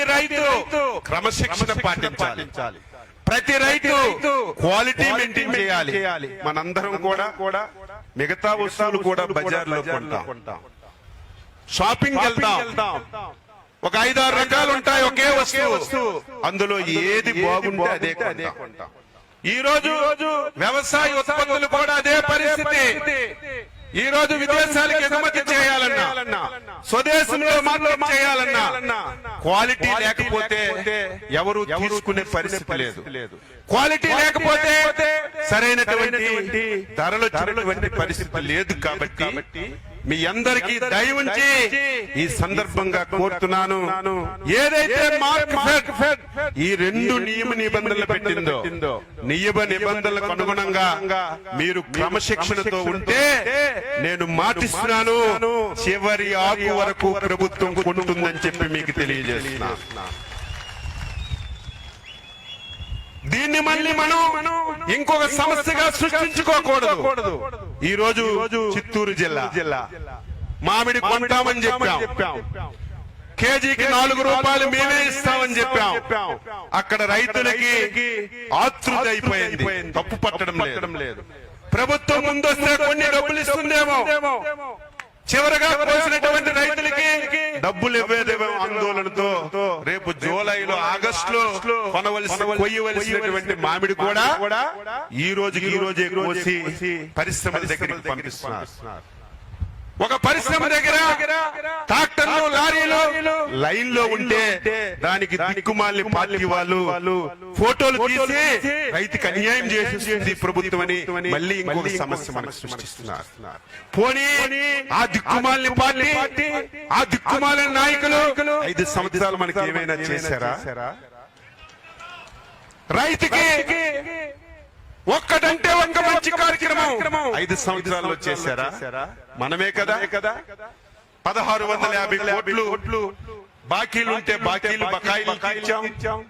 ప్రతి రైతు క్రమశిక్షణ పాటించాలి, ప్రతి రైతు క్వాలిటీ మెయింటైన్ చేయాలి. మనందరం కూడా మిగతా వస్తువులు కూడా బజార్లో కొంటాం, షాపింగ్ వెళ్తాం, ఒక 5-6 రకాలు ఉంటాయి ఒకే వస్తువు, అందులో ఏది బాగుంటే అదే కొంటాం. ఈ రోజు వ్యవసాయ ఉత్పత్తులు కూడా అదే పరిస్థితి. ఈ రోజు విదేశాలకు ఎగుమతి చేయాలన్నా, స్వదేశంలో మార్కెట్ చేయాలన్నా క్వాలిటీ లేకపోతే ఎవరు తీసుకునే పరిస్థితి లేదు. క్వాలిటీ లేకపోతే సరైనటువంటి ధరలు చెల్లినటువంటి పరిస్థితి లేదు. కాబట్టి మీ అందరికీ దయ ఉంచి ఈ సందర్భంగా కోరుతున్నాను, ఏదైతే మార్కెట్ ఈ 2 నియమ నిబంధనలు పెట్టిందో, నియమ నిబంధనలకు అనుగుణంగా మీరు క్రమశిక్షణతో ఉంటే నేను మాటిస్తున్నాను, చివరి ఆకు వరకు ప్రభుత్వం కొంటుందని చెప్పి మీకు తెలియజేస్తున్నా. దీన్ని మళ్ళీ మనం ఇంకొక సమస్యగా సృష్టించుకోకూడదు. ఈ రోజు చిత్తూరు జిల్లా మామిడి కొంటామని చెప్పాం, కేజీకి 4 రూపాయలు మేమే ఇస్తామని చెప్పాం. అక్కడ రైతులకి ఆతృత అయిపోయింది, తప్పు పట్టడం లేదు. ప్రభుత్వం ముందొస్తే కొన్ని డబ్బులు ఇస్తుందేమో, చివరగా కోసినటువంటి రైతులకి డబ్బులు ఇవ్వేదేమో ఆందోళనతో రేపు జూలైలో ఆగస్టులో కొయ్యవలసినటువంటి మామిడి కూడా ఈ రోజే కోసి పరిశ్రమల దగ్గరికి పంపిస్తున్నారు. ఒక పరిశ్రమ దగ్గర ట్రాక్టర్లు, లారీలు లైన్ లో ఉంటే దానికి దిక్కుమాలిన పార్టీ వాళ్ళు ఫోటోలు తీసి రైతుకి అన్యాయం చేసేసింది ప్రభుత్వం అని మళ్ళీ ఇంకొక సమస్య మనకు సృష్టిస్తున్నారు. పోనీ ఆ దిక్కుమాలిన పార్టీ, ఆ దిక్కుమాలిన నాయకులు 5 సంవత్సరాలు మనకి ఏమైనా చేశారా? రైతుకి ఒక్కటంటే ఒక్క మంచి కార్యక్రమం 5 సంవత్సరాల్లో చేశారా? మనమే కదా 1650 కోట్లు బాకీలు ఉంటే బకాయిలు ఇచ్చాం,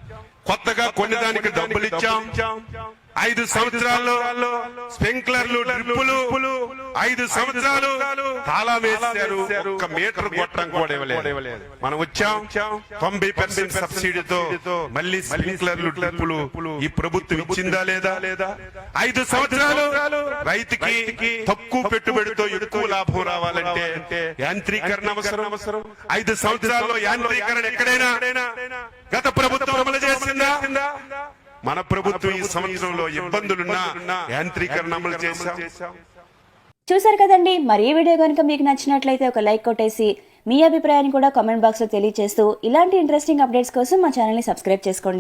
కొత్తగా కొనేదానికి డబ్బులు ఇచ్చాం. 5 సంవత్సరాల్లో స్ప్రింక్లర్లు, డ్రిప్పులు 5 సంవత్సరాలు తాళా వేశారు. 1 మీటర్ గొట్టం కూడా ఇవ్వలేదు. మనం వచ్చాం 90% సబ్సిడీతో మళ్ళీ స్ప్రింక్లర్లు, డ్రిప్పులు ఈ ప్రభుత్వం ఇచ్చిందా లేదా? 5 సంవత్సరాలు రైతుకి తక్కువ పెట్టుబడితో ఎక్కువ లాభం రావాలంటే యాంత్రీకరణ అవసరం. 5 సంవత్సరాల్లో యాంత్రీకరణ ఎక్కడైనా గత ప్రభుత్వం అమలు చేసిందా? మన ప్రభుత్వం ఈ సంవత్సరంలో ఇబ్బందులున్నా యాంత్రీకరణ అమలు చేశాం. చూసారు కదండి. మరి ఈ వీడియో కనుక మీకు నచ్చినట్లయితే ఒక లైక్ కొట్టేసి మీ అభిప్రాయాన్ని కూడా కామెంట్ బాక్స్ లో తెలియజేస్తూ ఇలాంటి ఇంట్రెస్టింగ్ అప్డేట్స్ కోసం మా ఛానల్ ని సబ్స్క్రైబ్ చేసుకోండి.